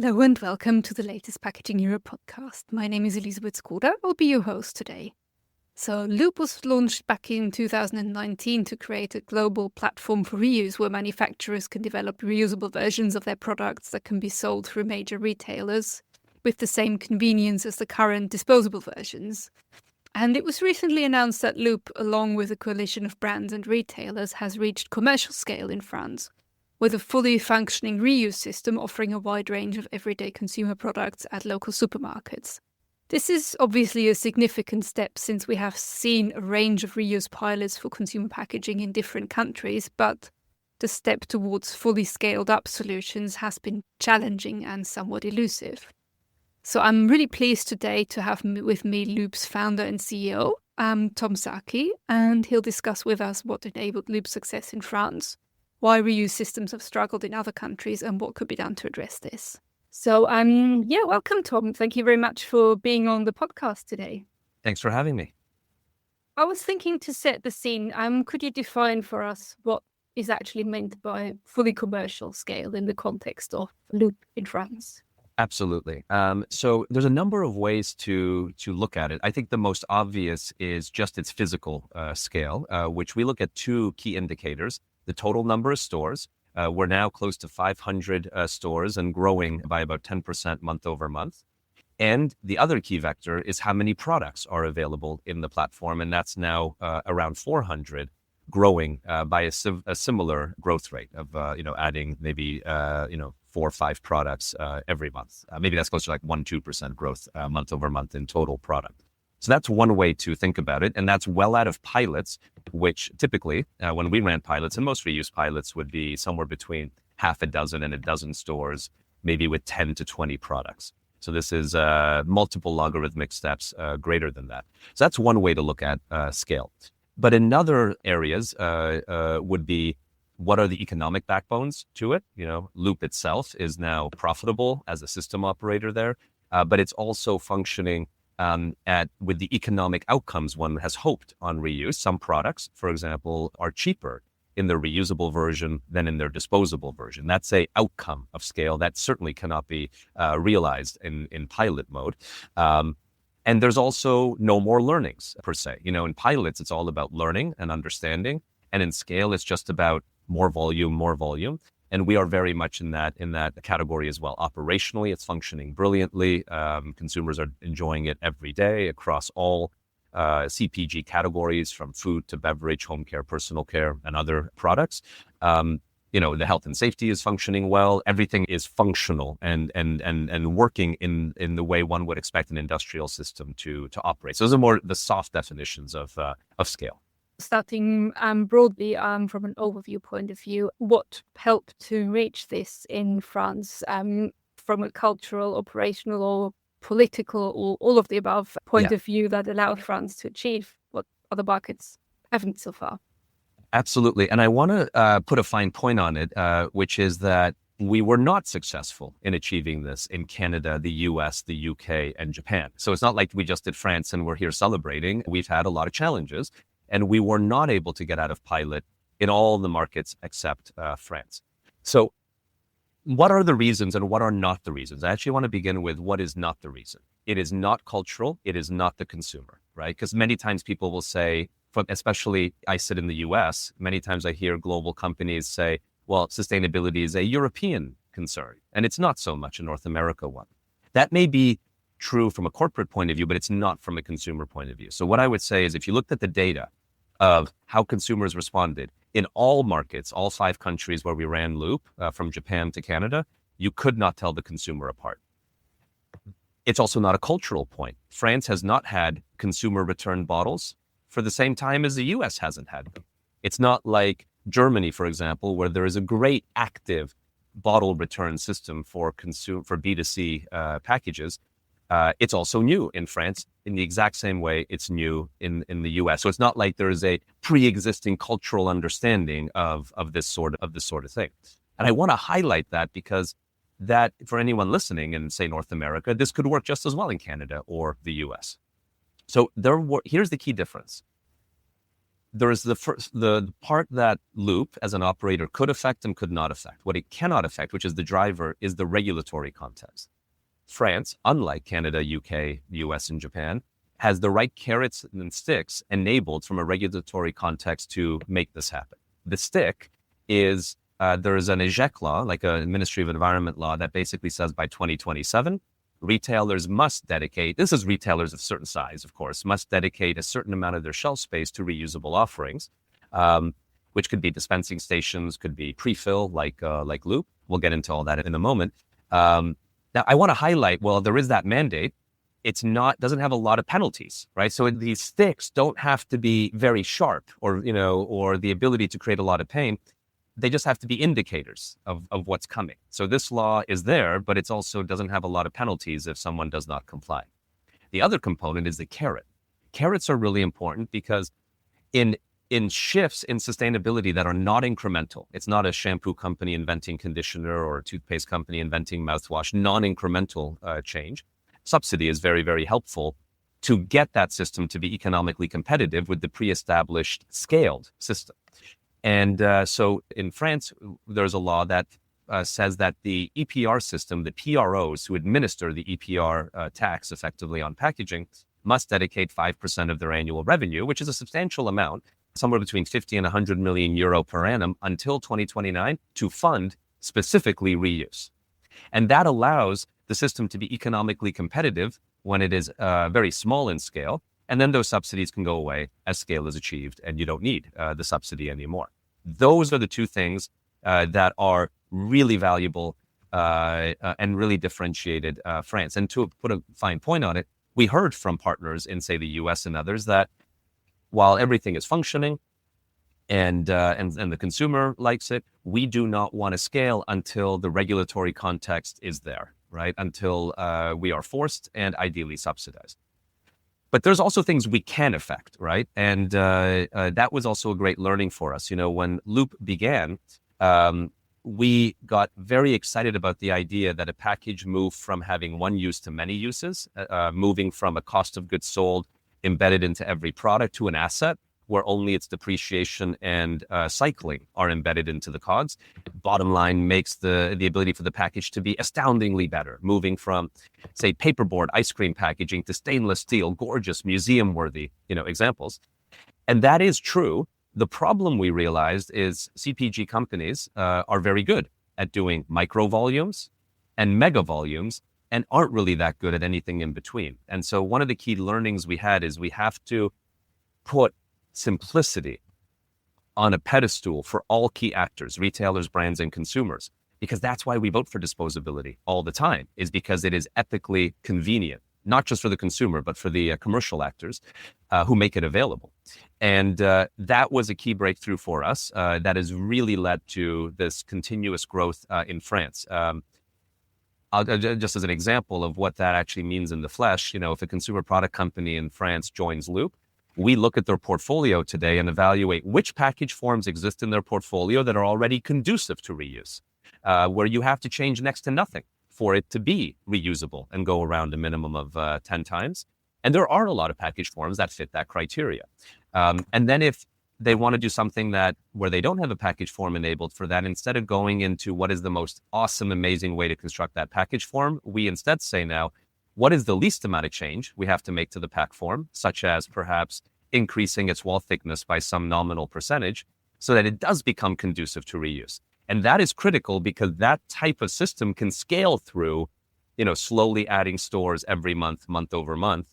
Hello and welcome to the latest Packaging Europe podcast. My name is Elisabeth Skoda. I'll be your host today. So Loop was launched back in 2019 to create a global platform for reuse where manufacturers can develop reusable versions of their products that can be sold through major retailers with the same convenience as the current disposable versions. And it was recently announced that Loop, along with a coalition of brands and retailers, has reached commercial scale in France, with a fully functioning reuse system offering a wide range of everyday consumer products at local supermarkets. This is obviously a significant step since we have seen a range of reuse pilots for consumer packaging in different countries, but the step towards fully scaled up solutions has been challenging and somewhat elusive. So I'm really pleased today to have with me Loop's founder and CEO, Tom Szaky, and he'll discuss with us what enabled Loop's success in France, why reuse systems have struggled in other countries, and what could be done to address this. So, welcome, Tom. Thank you very much for being on the podcast today. Thanks for having me. I was thinking to set the scene. Could you define for us what is actually meant by fully commercial scale in the context of Loop in France? Absolutely. So there's a number of ways to look at it. I think the most obvious is just its physical scale, which we look at two key indicators: the total number of stores. We're now close to 500 stores and growing by about 10% month over month. And the other key vector is how many products are available in the platform. And that's now around 400, growing by a similar growth rate of, adding maybe, 4 or 5 products every month. Maybe that's close to like 1-2% growth month over month in total product. So that's one way to think about it. And that's well out of pilots, which typically, when we ran pilots, and most reuse pilots would be somewhere between half a dozen and a dozen stores, maybe with 10 to 20 products. So this is multiple logarithmic steps greater than that. So that's one way to look at scale. But in other areas would be, what are the economic backbones to it? Loop itself is now profitable as a system operator there, but it's also functioning with the economic outcomes one has hoped on reuse. Some products, for example, are cheaper in their reusable version than in their disposable version. That's an outcome of scale that certainly cannot be realized in pilot mode. And there's also no more learnings per se. In pilots, it's all about learning and understanding. And in scale, it's just about more volume. And we are very much in that category as well. Operationally, it's functioning brilliantly. Consumers are enjoying it every day across all CPG categories, from food to beverage, home care, personal care, and other products. The health and safety is functioning well. Everything is functional and working in the way one would expect an industrial system to operate. So those are more the soft definitions of scale. Starting broadly from an overview point of view, what helped to reach this in France from a cultural, operational, or political, or all of the above point of view that allowed France to achieve what other markets haven't so far? Absolutely. And I want to put a fine point on it, which is that we were not successful in achieving this in Canada, the US, the UK, and Japan. So it's not like we just did France and we're here celebrating. We've had a lot of challenges. And we were not able to get out of pilot in all the markets except France. So what are the reasons and what are not the reasons? I actually want to begin with what is not the reason. It is not cultural. It is not the consumer, right? Because many times people will say, especially I sit in the US, many times I hear global companies say, well, sustainability is a European concern, and it's not so much a North America one. That may be true from a corporate point of view, but it's not from a consumer point of view. So what I would say is, if you looked at the data of how consumers responded in all markets, all 5 countries where we ran Loop, from Japan to Canada, you could not tell the consumer apart. It's also not a cultural point. France has not had consumer return bottles for the same time as the US hasn't had them. It's not like Germany, for example, where there is a great active bottle return system for B2C packages. It's also new in France in the exact same way it's new in the US. So it's not like there is a pre-existing cultural understanding of this sort of thing. And I want to highlight that, because that, for anyone listening in, say, North America, this could work just as well in Canada or the US. So here's the key difference. there is the part that Loop as an operator could affect and could not affect. What it cannot affect, which is the driver, is the regulatory context. France, unlike Canada, UK, US, and Japan, has the right carrots and sticks enabled from a regulatory context to make this happen. The stick is there is an EGEC law, like a Ministry of Environment law, that basically says by 2027, retailers must dedicate, this is retailers of certain size, of course, must dedicate a certain amount of their shelf space to reusable offerings, which could be dispensing stations, could be pre-fill like Loop. We'll get into all that in a moment. Now, I want to highlight, well, there is that mandate. Doesn't have a lot of penalties, right? So these sticks don't have to be very sharp or the ability to create a lot of pain. They just have to be indicators of what's coming. So this law is there, but it also doesn't have a lot of penalties if someone does not comply. The other component is the carrot. Carrots are really important because in shifts in sustainability that are not incremental, it's not a shampoo company inventing conditioner or a toothpaste company inventing mouthwash, non-incremental change. Subsidy is very, very helpful to get that system to be economically competitive with the pre-established scaled system. And so in France, there's a law that says that the EPR system, the PROs who administer the EPR tax effectively on packaging, must dedicate 5% of their annual revenue, which is a substantial amount, somewhere between 50 and 100 million euro per annum until 2029 to fund specifically reuse. And that allows the system to be economically competitive when it is very small in scale. And then those subsidies can go away as scale is achieved and you don't need the subsidy anymore. Those are the two things that are really valuable and really differentiated France. And to put a fine point on it, we heard from partners in, say, the US and others that while everything is functioning and the consumer likes it, we do not want to scale until the regulatory context is there, right? Until we are forced and ideally subsidized. But there's also things we can affect, right? And that was also a great learning for us. When Loop began, we got very excited about the idea that a package moved from having one use to many uses, moving from a cost of goods sold embedded into every product to an asset where only its depreciation and cycling are embedded into the COGS. Bottom line makes the ability for the package to be astoundingly better, moving from, say, paperboard ice cream packaging to stainless steel, gorgeous, museum-worthy, examples. And that is true. The problem we realized is CPG companies are very good at doing micro volumes and mega volumes and aren't really that good at anything in between. And so one of the key learnings we had is we have to put simplicity on a pedestal for all key actors, retailers, brands, and consumers, because that's why we vote for disposability all the time, is because it is ethically convenient, not just for the consumer, but for the commercial actors who make it available. And that was a key breakthrough for us that has really led to this continuous growth in France. Just as an example of what that actually means in the flesh, if a consumer product company in France joins Loop, we look at their portfolio today and evaluate which package forms exist in their portfolio that are already conducive to reuse, where you have to change next to nothing for it to be reusable and go around a minimum of 10 times. And there are a lot of package forms that fit that criteria. And then if they want to do something where they don't have a package form enabled for that, instead of going into what is the most awesome, amazing way to construct that package form, we instead say now, what is the least amount of change we have to make to the pack form, such as perhaps increasing its wall thickness by some nominal percentage so that it does become conducive to reuse. And that is critical because that type of system can scale through, slowly adding stores every month, month over month.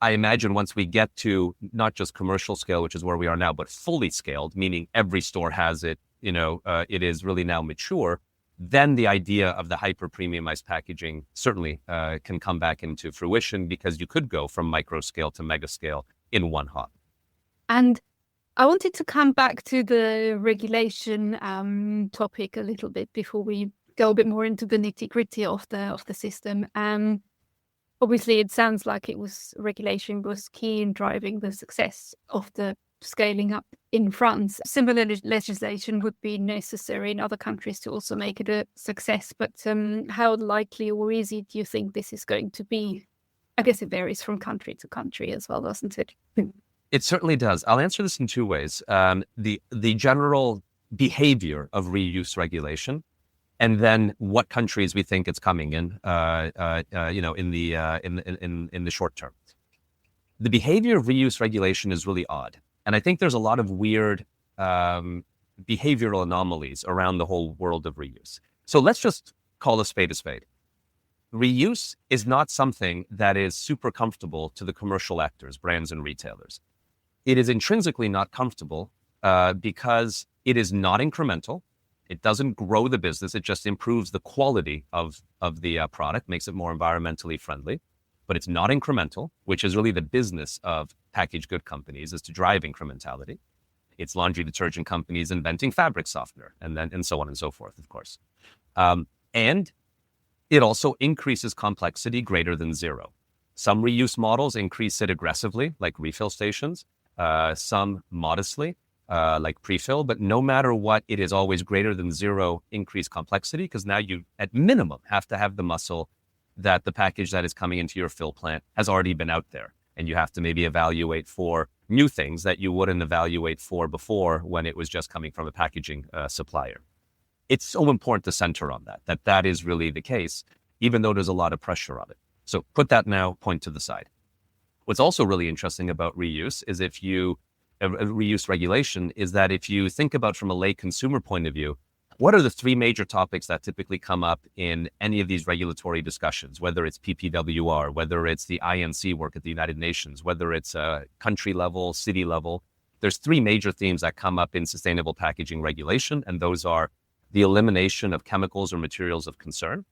I imagine once we get to not just commercial scale, which is where we are now, but fully scaled, meaning every store has it, it is really now mature, then the idea of the hyper premiumized packaging certainly can come back into fruition because you could go from micro scale to mega scale in one hop. And I wanted to come back to the regulation topic a little bit before we go a bit more into the nitty gritty of the system. Obviously, it sounds like regulation was key in driving the success of the scaling up in France. Similar legislation would be necessary in other countries to also make it a success. But how likely or easy do you think this is going to be? I guess it varies from country to country as well, doesn't it? It certainly does. I'll answer this in two ways. The general behavior of reuse regulation, and then what countries we think it's coming in, in the short term. The behavior of reuse regulation is really odd, and I think there's a lot of weird behavioral anomalies around the whole world of reuse. So let's just call a spade a spade. Reuse is not something that is super comfortable to the commercial actors, brands and retailers. It is intrinsically not comfortable because it is not incremental. It doesn't grow the business. It just improves the quality of the product, makes it more environmentally friendly. But it's not incremental, which is really the business of packaged good companies, is to drive incrementality. It's laundry detergent companies inventing fabric softener, and so on and so forth, of course. And it also increases complexity greater than zero. Some reuse models increase it aggressively, like refill stations. Some modestly, like pre-fill, but no matter what, it is always greater than zero increased complexity, because now you, at minimum, have to have the muscle that the package that is coming into your fill plant has already been out there. And you have to maybe evaluate for new things that you wouldn't evaluate for before when it was just coming from a packaging supplier. It's so important to center on that is really the case, even though there's a lot of pressure on it. So put that now, point to the side. What's also really interesting about reuse is reuse regulation is that if you think about from a lay consumer point of view, what are the three major topics that typically come up in any of these regulatory discussions, whether it's PPWR, whether it's the INC work at the United Nations, whether it's country level, city level? There's three major themes that come up in sustainable packaging regulation, and those are the elimination of chemicals or materials of concern.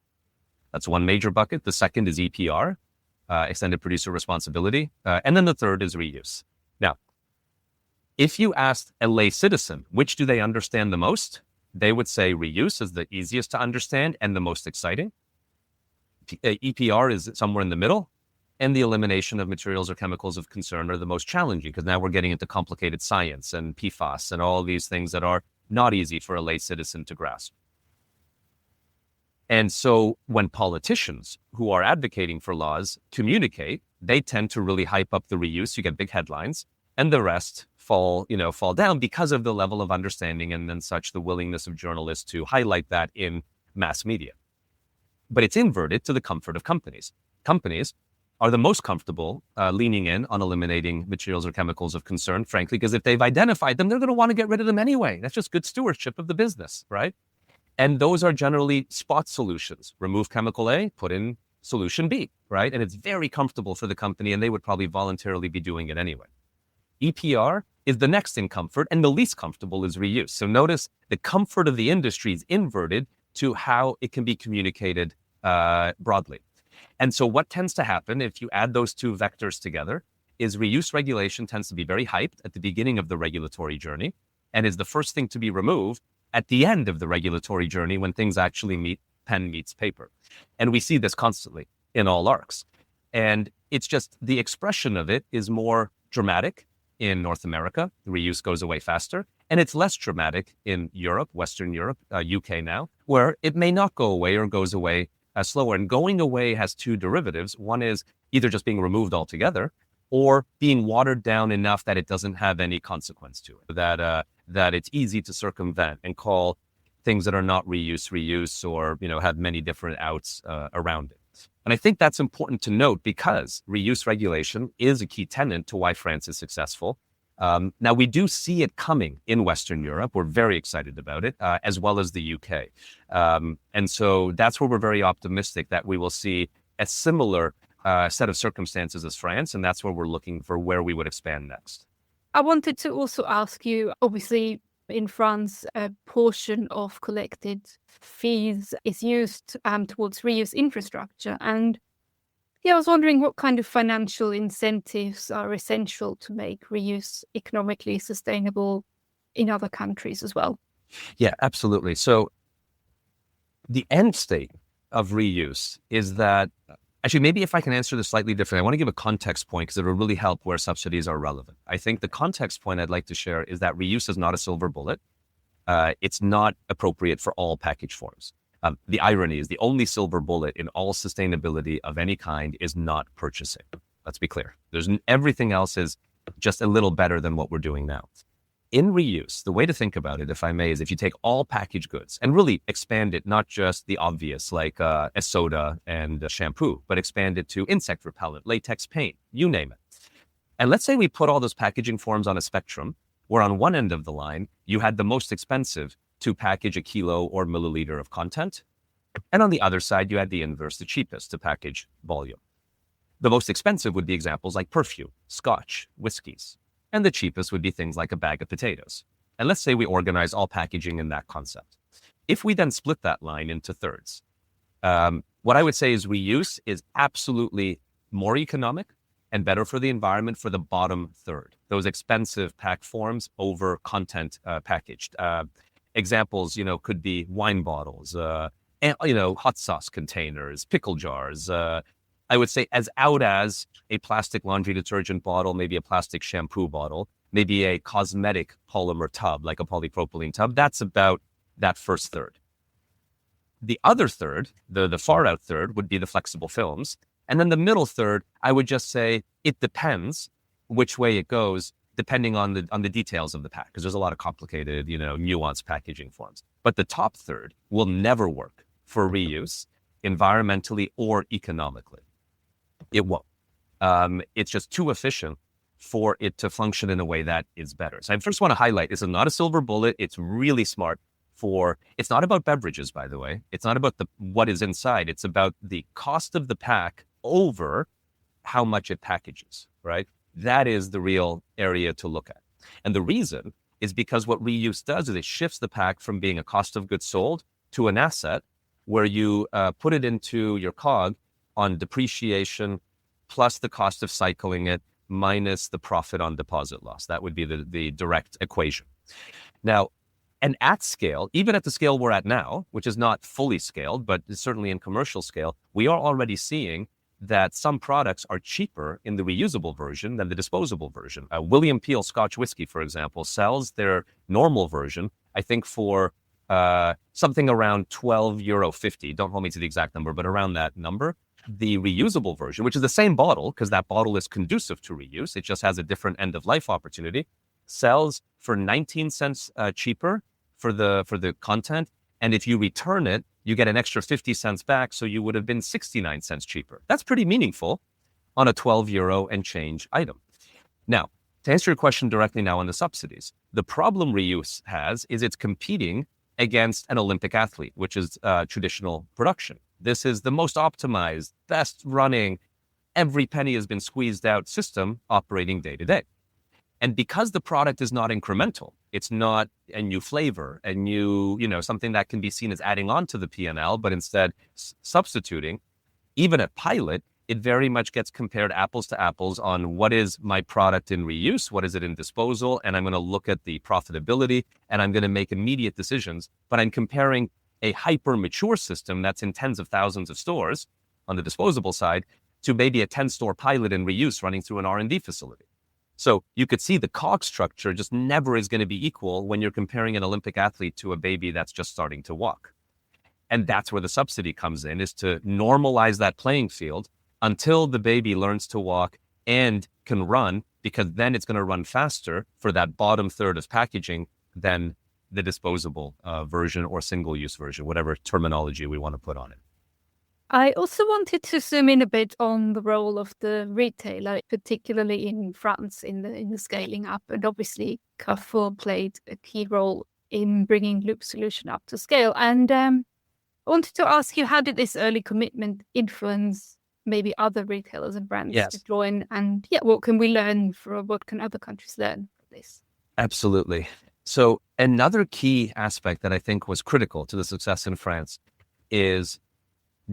That's one major bucket. The second is EPR, extended producer responsibility. And then the third is reuse. Now, if you asked a lay citizen, which do they understand the most? They would say reuse is the easiest to understand and the most exciting. EPR is somewhere in the middle. And the elimination of materials or chemicals of concern are the most challenging, because now we're getting into complicated science and PFAS and all these things that are not easy for a lay citizen to grasp. And so when politicians who are advocating for laws communicate, they tend to really hype up the reuse. You get big headlines, and the rest fall down because of the level of understanding and then such the willingness of journalists to highlight that in mass media. But it's inverted to the comfort of companies. Companies are the most comfortable leaning in on eliminating materials or chemicals of concern, frankly, because if they've identified them, they're going to want to get rid of them anyway. That's just good stewardship of the business, right? And those are generally spot solutions. Remove chemical A, put in solution B, right? And it's very comfortable for the company, and they would probably voluntarily be doing it anyway. EPR is the next in comfort, and the least comfortable is reuse. So notice the comfort of the industry is inverted to how it can be communicated broadly. And so what tends to happen if you add those two vectors together is reuse regulation tends to be very hyped at the beginning of the regulatory journey and is the first thing to be removed at the end of the regulatory journey when things actually pen meets paper. And we see this constantly in all arcs. And it's just the expression of it is more dramatic in North America. The reuse goes away faster. And it's less dramatic in Europe, Western Europe, UK now, where it may not go away or goes away slower. And going away has two derivatives. One is either just being removed altogether or being watered down enough that it doesn't have any consequence to it, that it's easy to circumvent and call things that are not reuse, or have many different outs around it. And I think that's important to note because reuse regulation is a key tenet to why France is successful. Now, we do see it coming in Western Europe. We're very excited about it, as well as the UK. And so that's where we're very optimistic that we will see a similar set of circumstances as France. And that's where we're looking for where we would expand next. I wanted to also ask you, obviously, in France, a portion of collected fees is used towards reuse infrastructure. And I was wondering what kind of financial incentives are essential to make reuse economically sustainable in other countries as well. Yeah, absolutely. So the end state of reuse is that, actually, maybe if I can answer this slightly differently, I want to give a context point because it will really help where subsidies are relevant. I think the context point I'd like to share is that reuse is not a silver bullet. It's not appropriate for all package forms. The irony is the only silver bullet in all sustainability of any kind is not purchasing. Let's be clear. Everything else is just a little better than what we're doing now. In reuse, the way to think about it, if I may, is if you take all packaged goods and really expand it, not just the obvious like a soda and a shampoo, but expand it to insect repellent, latex paint, you name it. And let's say we put all those packaging forms on a spectrum, where on one end of the line, you had the most expensive to package a kilo or milliliter of content. And on the other side, you had the inverse, the cheapest to package volume. The most expensive would be examples like perfume, scotch, whiskeys. And the cheapest would be things like a bag of potatoes. And let's say we organize all packaging in that concept. If we then split that line into thirds, what I would say is reuse is absolutely more economic and better for the environment for the bottom third, those expensive pack forms over content packaged. Examples, could be wine bottles, and, hot sauce containers, pickle jars. I would say as out as a plastic laundry detergent bottle, maybe a plastic shampoo bottle, maybe a cosmetic polymer tub, like a polypropylene tub. That's about that first third. The other third, the far out third, would be the flexible films. And then the middle third, I would just say it depends which way it goes, depending on the details of the pack, because there's a lot of complicated, nuanced packaging forms. But the top third will never work for reuse, environmentally or economically. It won't. It's just too efficient for it to function in a way that is better. So I first want to highlight, this is not a silver bullet. It's really smart it's not about beverages, by the way. It's not about what is inside. It's about the cost of the pack over how much it packages, right? That is the real area to look at. And the reason is because what reuse does is it shifts the pack from being a cost of goods sold to an asset where you put it into your COG on depreciation plus the cost of cycling it minus the profit on deposit loss. That would be the direct equation. Now, and at scale, even at the scale we're at now, which is not fully scaled, but certainly in commercial scale, we are already seeing that some products are cheaper in the reusable version than the disposable version. William Peel Scotch whiskey, for example, sells their normal version, I think for something around €12.50. Don't hold me to the exact number, but around that number. The reusable version, which is the same bottle, because that bottle is conducive to reuse, it just has a different end of life opportunity, sells for 19 cents cheaper for the content. And if you return it, you get an extra 50 cents back. So you would have been 69 cents cheaper. That's pretty meaningful on a €12 and change item. Now, to answer your question directly now on the subsidies, the problem reuse has is it's competing against an Olympic athlete, which is traditional production. This is the most optimized, best running, every penny has been squeezed out system operating day to day. And because the product is not incremental, it's not a new flavor, a new, something that can be seen as adding on to the P&L, but instead substituting, even at pilot, it very much gets compared apples to apples on what is my product in reuse, what is it in disposal, and I'm going to look at the profitability, and I'm going to make immediate decisions. But I'm comparing a hyper mature system that's in tens of thousands of stores on the disposable side to maybe a 10-store pilot in reuse running through an R&D facility. So you could see the COG structure just never is going to be equal when you're comparing an Olympic athlete to a baby that's just starting to walk. And that's where the subsidy comes in, is to normalize that playing field until the baby learns to walk and can run, because then it's going to run faster for that bottom third of packaging than the disposable version or single-use version, whatever terminology we want to put on it. I also wanted to zoom in a bit on the role of the retailer, particularly in France in the scaling up. And obviously, Carrefour played a key role in bringing Loop Solution up to scale. And I wanted to ask you, how did this early commitment influence maybe other retailers and brands to join? And what can we learn what can other countries learn from this? Absolutely. So another key aspect that I think was critical to the success in France is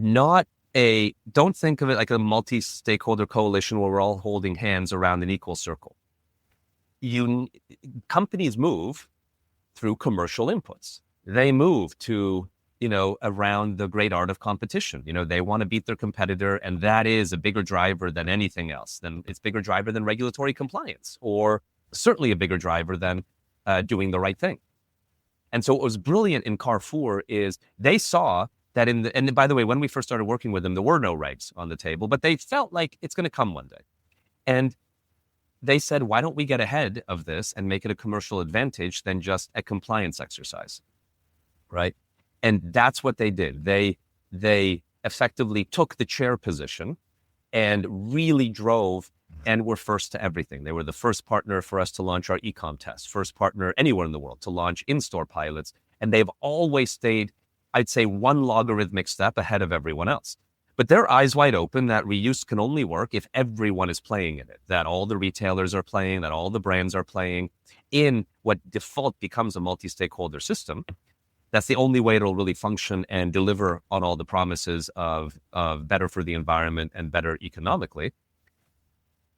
don't think of it like a multi-stakeholder coalition where we're all holding hands around an equal circle. Companies move through commercial inputs. They move to, around the great art of competition. They want to beat their competitor, and that is a bigger driver than anything else. It's bigger driver than regulatory compliance, or certainly a bigger driver than doing the right thing. And so what was brilliant in Carrefour is they saw that and by the way, when we first started working with them, there were no regs on the table, but they felt like it's going to come one day. And they said, why don't we get ahead of this and make it a commercial advantage than just a compliance exercise, right? And that's what they did. They effectively took the chair position and really drove and were first to everything. They were the first partner for us to launch our e-com test, first partner anywhere in the world to launch in-store pilots. And they've always stayed, I'd say, one logarithmic step ahead of everyone else. But they're eyes wide open that reuse can only work if everyone is playing in it, that all the retailers are playing, that all the brands are playing in what default becomes a multi-stakeholder system. That's the only way it'll really function and deliver on all the promises of better for the environment and better economically.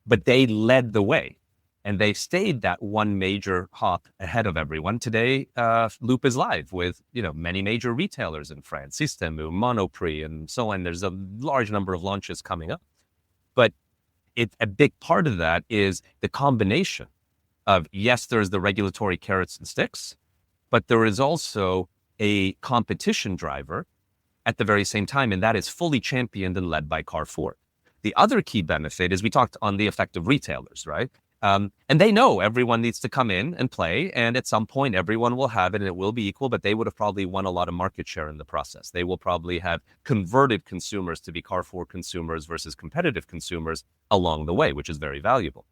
But they led the way, and they stayed that one major hop ahead of everyone. Today, Loop is live with many major retailers in France, Système U, Monoprix, and so on. There's a large number of launches coming up. But a big part of that is the combination of, yes, there's the regulatory carrots and sticks, but there is also a competition driver at the very same time, and that is fully championed and led by Carrefour. The other key benefit is we talked on the effect of retailers, right? And they know everyone needs to come in and play, and at some point everyone will have it and it will be equal, but they would have probably won a lot of market share in the process. They will probably have converted consumers to be Carrefour consumers versus competitive consumers along the way, which is very valuable.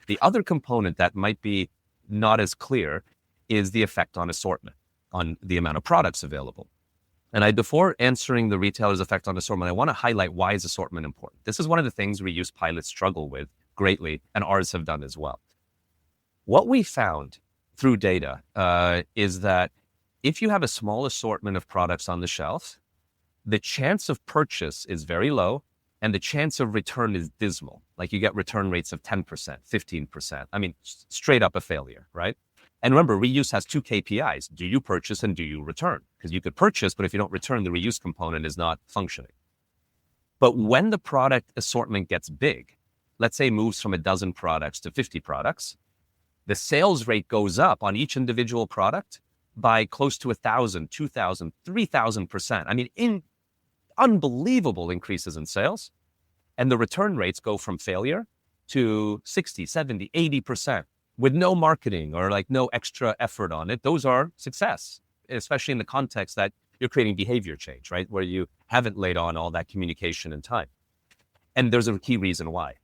The other component that might be not as clear is the effect on assortment, on the amount of products available. And before answering the retailer's effect on assortment, I want to highlight why is assortment important. This is one of the things reuse pilots struggle with greatly, and ours have done as well. What we found through data is that if you have a small assortment of products on the shelf, the chance of purchase is very low, and the chance of return is dismal. Like you get return rates of 10%, 15%. I mean, straight up a failure, right? And remember, reuse has two KPIs. Do you purchase and do you return? Because you could purchase, but if you don't return, the reuse component is not functioning. But when the product assortment gets big, let's say moves from a dozen products to 50 products, the sales rate goes up on each individual product by close to 1,000, 2,000, 3,000%. I mean, unbelievable increases in sales. And the return rates go from failure to 60, 70, 80%. With no marketing or no extra effort on it. Those are success, especially in the context that you're creating behavior change, right? Where you haven't laid on all that communication and time. And there's a key reason why.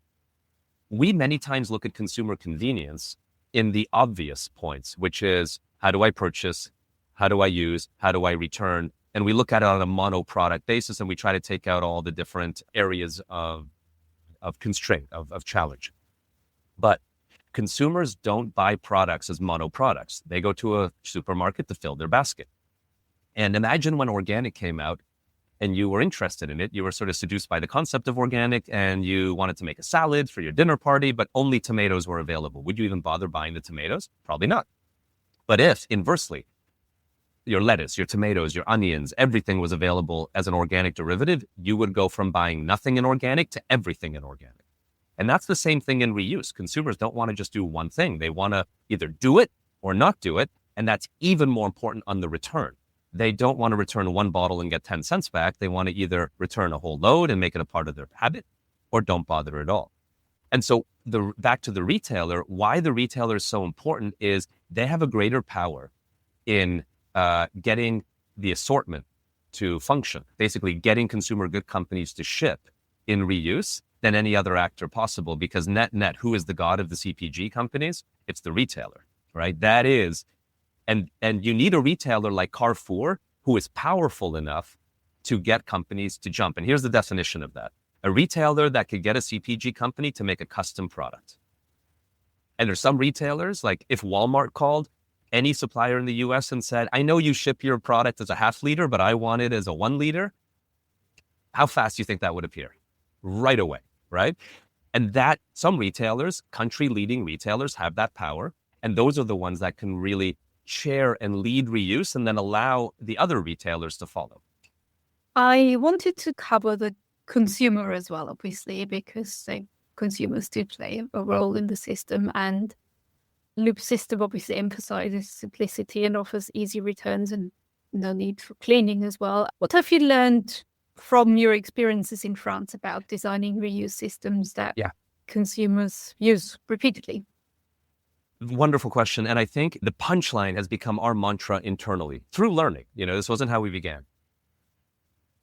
We many times look at consumer convenience in the obvious points, which is, how do I purchase? How do I use? How do I return? And we look at it on a mono product basis, and we try to take out all the different areas of constraint, of challenge. But consumers don't buy products as mono products. They go to a supermarket to fill their basket. And imagine when organic came out and you were interested in it, you were sort of seduced by the concept of organic and you wanted to make a salad for your dinner party, but only tomatoes were available. Would you even bother buying the tomatoes? Probably not. But if, inversely, your lettuce, your tomatoes, your onions, everything was available as an organic derivative, you would go from buying nothing in organic to everything in organic. And that's the same thing in reuse. Consumers don't want to just do one thing. They want to either do it or not do it. And that's even more important on the return. They don't want to return one bottle and get 10 cents back. They want to either return a whole load and make it a part of their habit or don't bother at all. And so back to the retailer, why the retailer is so important is they have a greater power in getting the assortment to function, basically getting consumer good companies to ship in reuse than any other actor possible, because net, who is the god of the CPG companies? It's the retailer, right? That is, and you need a retailer like Carrefour who is powerful enough to get companies to jump. And here's the definition of that. A retailer that could get a CPG company to make a custom product. And there's some retailers, like if Walmart called any supplier in the US and said, I know you ship your product as a 0.5 liter, but I want it as a 1 liter. How fast do you think that would appear? Right away, right? And that some retailers, country leading retailers, have that power. And those are the ones that can really chair and lead reuse and then allow the other retailers to follow. I wanted to cover the consumer as well, obviously, because consumers do play a role in the system, and Loop system obviously emphasizes simplicity and offers easy returns and no need for cleaning as well. What have you learned from your experiences in France about designing reuse systems that consumers use repeatedly? Wonderful question. And I think the punchline has become our mantra internally through learning. This wasn't how we began.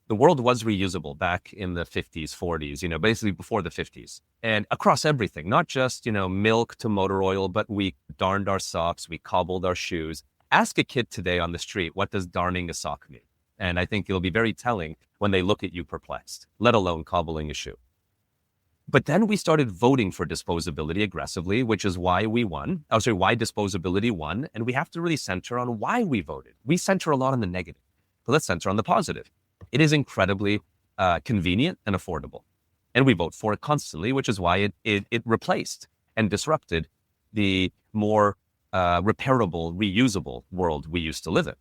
The world was reusable back in the 50s, 40s, basically before the 50s, and across everything, not just, milk to motor oil, but we darned our socks, we cobbled our shoes. Ask a kid today on the street, what does darning a sock mean? And I think it'll be very telling when they look at you perplexed, let alone cobbling a shoe. But then we started voting for disposability aggressively, which is why we won. Why disposability won. And we have to really center on why we voted. We center a lot on the negative, but let's center on the positive. It is incredibly convenient and affordable. And we vote for it constantly, which is why it replaced and disrupted the more repairable, reusable world we used to live in.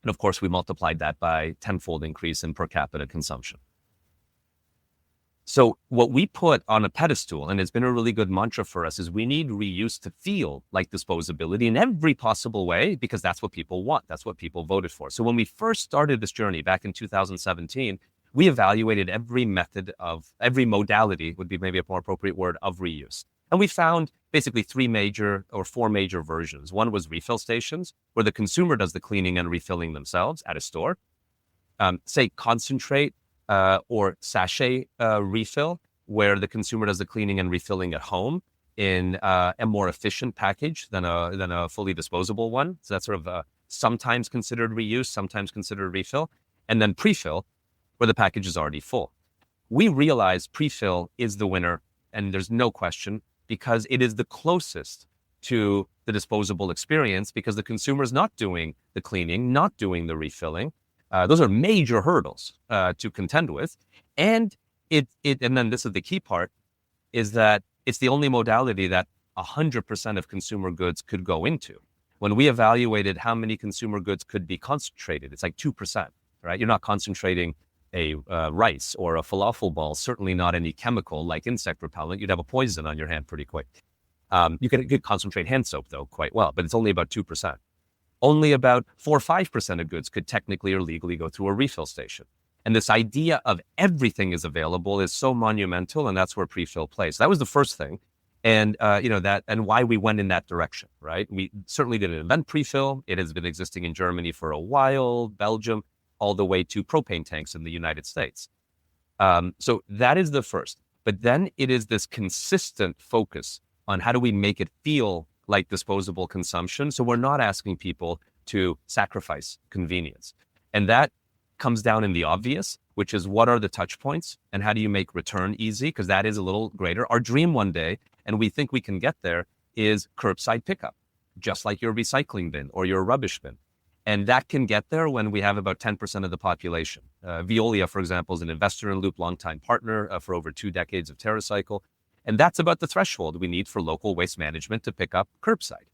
And of course, we multiplied that by tenfold increase in per capita consumption. So what we put on a pedestal, and it's been a really good mantra for us, is we need reuse to feel like disposability in every possible way, because that's what people want. That's what people voted for. So when we first started this journey back in 2017, we evaluated every modality would be maybe a more appropriate word, of reuse. And we found basically four major versions. One was refill stations, where the consumer does the cleaning and refilling themselves at a store. Say concentrate or sachet refill, where the consumer does the cleaning and refilling at home in a more efficient package than a fully disposable one. So that's sort of sometimes considered reuse, sometimes considered refill. And then pre-fill, where the package is already full. We realize pre-fill is the winner, and there's no question, because it is the closest to the disposable experience, because the consumer is not doing the cleaning, not doing the refilling. Those are major hurdles to contend with. And and then this is the key part, is that it's the only modality that 100% of consumer goods could go into. When we evaluated how many consumer goods could be concentrated, it's like 2%, right? You're not concentrating a rice or a falafel ball, certainly not any chemical like insect repellent. You'd have a poison on your hand pretty quick. You could concentrate hand soap, though, quite well, but it's only about 2%. Only about 4 or 5% of goods could technically or legally go through a refill station. And this idea of everything is available is so monumental, and that's where pre-fill plays. That was the first thing, and and why we went in that direction, right? We certainly didn't invent pre-fill. It has been existing in Germany for a while, Belgium, all the way to propane tanks in the United States. So that is the first. But then it is this consistent focus on how do we make it feel like disposable consumption. So we're not asking people to sacrifice convenience. And that comes down in the obvious, which is what are the touch points and how do you make return easy? Because that is a little greater. Our dream one day, and we think we can get there, is curbside pickup, just like your recycling bin or your rubbish bin. And that can get there when we have about 10% of the population. Veolia, for example, is an investor in Loop, longtime partner for over 2 decades of TerraCycle. And that's about the threshold we need for local waste management to pick up curbside.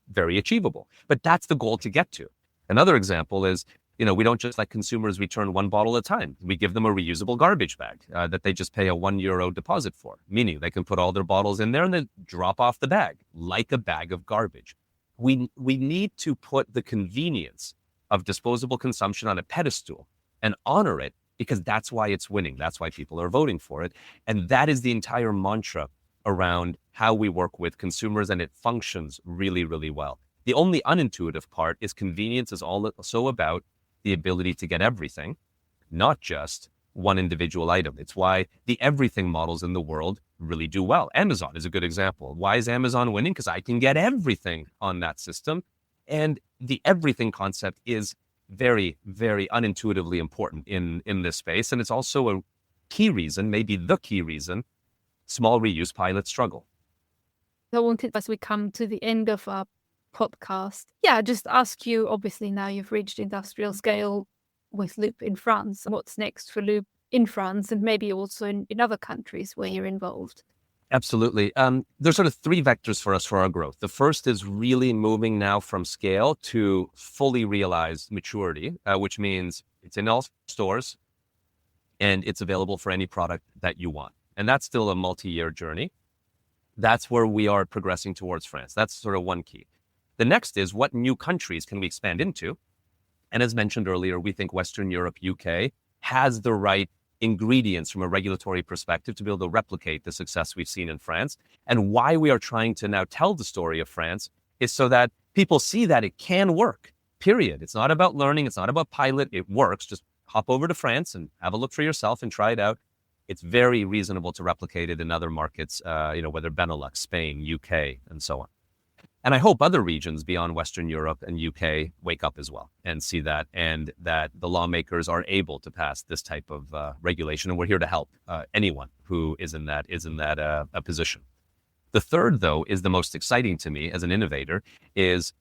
Very achievable. But that's the goal to get to. Another example is, we don't just let consumers return 1 bottle at a time. We give them a reusable garbage bag that they just pay a €1 deposit for, meaning they can put all their bottles in there and then drop off the bag like a bag of garbage. We need to put the convenience of disposable consumption on a pedestal and honor it, because that's why it's winning. That's why people are voting for it. And that is the entire mantra around how we work with consumers, and it functions really, really well. The only unintuitive part is convenience is also about the ability to get everything, not just one individual item. It's why the everything models in the world really do well. Amazon is a good example. Why is Amazon winning? Because I can get everything on that system. And the everything concept is very, very unintuitively important in this space. And it's also a key reason, maybe the key reason, small reuse pilots struggle. I wanted, as we come to the end of our podcast, just ask you, obviously now you've reached industrial scale with Loop in France. What's next for Loop in France and maybe also in other countries where you're involved? Absolutely. There's sort of 3 vectors for us for our growth. The first is really moving now from scale to fully realized maturity, which means it's in all stores and it's available for any product that you want. And that's still a multi-year journey. That's where we are progressing towards France. That's sort of one key. The next is, what new countries can we expand into? And as mentioned earlier, we think Western Europe, UK has the right ingredients from a regulatory perspective to be able to replicate the success we've seen in France. And why we are trying to now tell the story of France is so that people see that it can work, period. It's not about learning. It's not about pilot. It works. Just hop over to France and have a look for yourself and try it out. It's very reasonable to replicate it in other markets, whether Benelux, Spain, UK, and so on. And I hope other regions beyond Western Europe and UK wake up as well and see that, and that the lawmakers are able to pass this type of regulation. And we're here to help anyone who is in that position. The third, though, is the most exciting to me as an innovator, is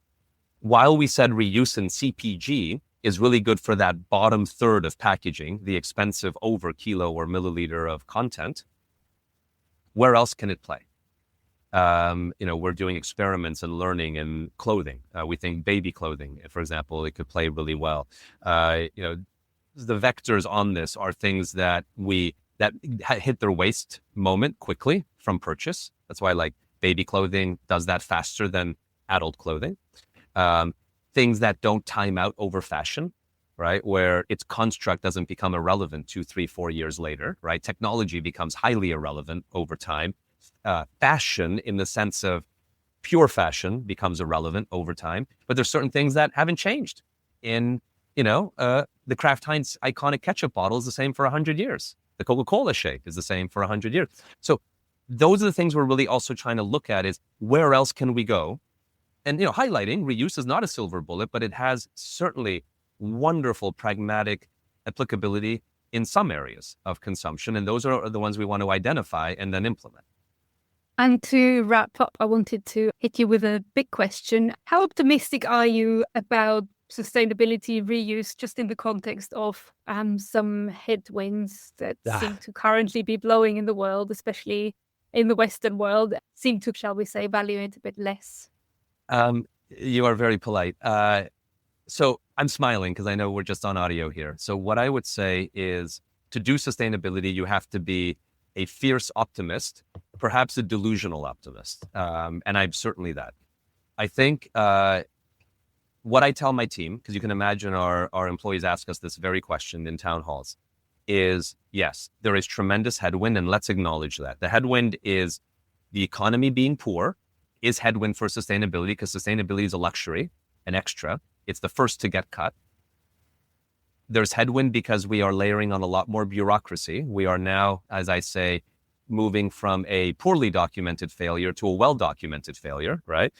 while we said reuse in CPG is really good for that bottom third of packaging, the expensive over kilo or milliliter of content, where else can it play? We're doing experiments and learning in clothing. We think baby clothing, for example, it could play really well. The vectors on this are things that hit their waist moment quickly from purchase. That's why like baby clothing does that faster than adult clothing. Things that don't time out over fashion, right? Where its construct doesn't become irrelevant 2, 3, 4 years later, right? Technology becomes highly irrelevant over time. Fashion, in the sense of pure fashion, becomes irrelevant over time. But there's certain things that haven't changed. The Kraft Heinz iconic ketchup bottle is the same for 100 years. The Coca-Cola shake is the same for 100 years. So those are the things we're really also trying to look at, is where else can we go? And, highlighting reuse is not a silver bullet, but it has certainly wonderful pragmatic applicability in some areas of consumption. And those are the ones we want to identify and then implement. And to wrap up, I wanted to hit you with a big question. How optimistic are you about sustainability reuse, just in the context of some headwinds that seem to currently be blowing in the world, especially in the Western world, seem to, shall we say, value it a bit less? You are very polite. So I'm smiling because I know we're just on audio here. So what I would say is, to do sustainability, you have to be a fierce optimist, perhaps a delusional optimist. And I'm certainly that. I think what I tell my team, because you can imagine our employees ask us this very question in town halls, is yes, there is tremendous headwind, and let's acknowledge that. The headwind is the economy being poor is headwind for sustainability, because sustainability is a luxury, an extra. It's the first to get cut. There's headwind because we are layering on a lot more bureaucracy. We are now, as I say, moving from a poorly documented failure to a well-documented failure, right?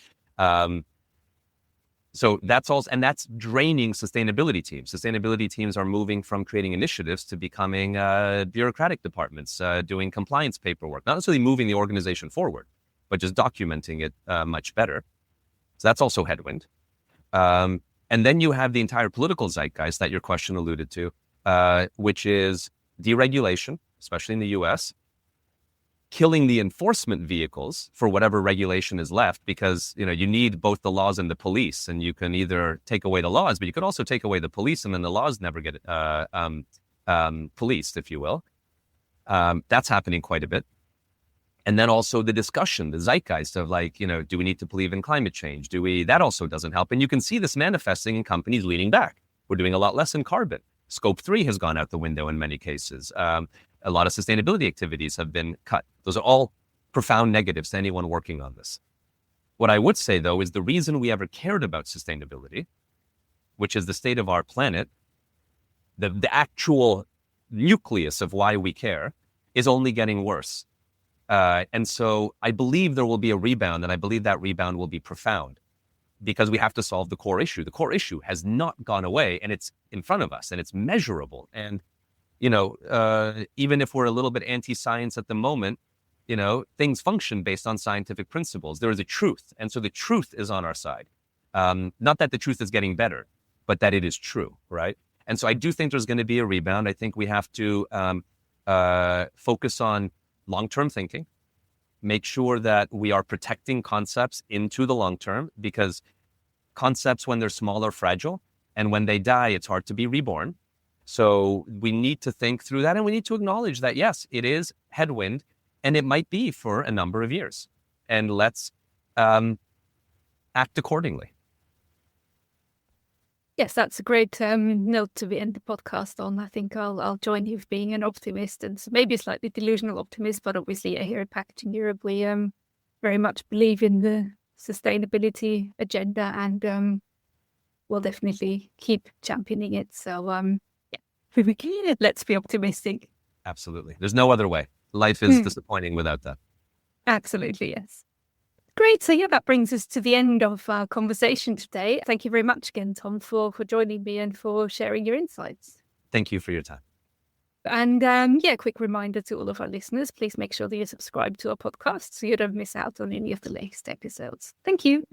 So that's also, and that's draining sustainability teams. Sustainability teams are moving from creating initiatives to becoming bureaucratic departments, doing compliance paperwork, not necessarily moving the organization forward, but just documenting it much better. So that's also headwind. And then you have the entire political zeitgeist that your question alluded to, which is deregulation, especially in the US, killing the enforcement vehicles for whatever regulation is left, because you need both the laws and the police, and you can either take away the laws, but you could also take away the police, and then the laws never get policed, if you will. That's happening quite a bit. And then also the discussion, the zeitgeist of do we need to believe in climate change? That also doesn't help. And you can see this manifesting in companies leaning back. We're doing a lot less in carbon. Scope 3 has gone out the window in many cases. A lot of sustainability activities have been cut. Those are all profound negatives to anyone working on this. What I would say, though, is the reason we ever cared about sustainability, which is the state of our planet, the actual nucleus of why we care, is only getting worse. And so I believe there will be a rebound, and I believe that rebound will be profound, because we have to solve the core issue. The core issue has not gone away, and it's in front of us, and it's measurable. And, even if we're a little bit anti-science at the moment, things function based on scientific principles. There is a truth. And so the truth is on our side. Not that the truth is getting better, but that it is true, right? And so I do think there's going to be a rebound. I think we have to focus on long-term thinking, make sure that we are protecting concepts into the long term, because concepts, when they're small, are fragile. And when they die, it's hard to be reborn. So we need to think through that, and we need to acknowledge that, yes, it is headwind, and it might be for a number of years. And let's act accordingly. Yes, that's a great note to end the podcast on. I think I'll join you with being an optimist, and maybe a slightly delusional optimist, but obviously here at Packaging Europe, we very much believe in the sustainability agenda, and we'll definitely keep championing it. So yeah, let's be optimistic. Absolutely. There's no other way. Life is disappointing without that. Absolutely, yes. Great. So yeah, that brings us to the end of our conversation today. Thank you very much again, Tom, for joining me and for sharing your insights. Thank you for your time. And quick reminder to all of our listeners, please make sure that you subscribe to our podcast so you don't miss out on any of the latest episodes. Thank you.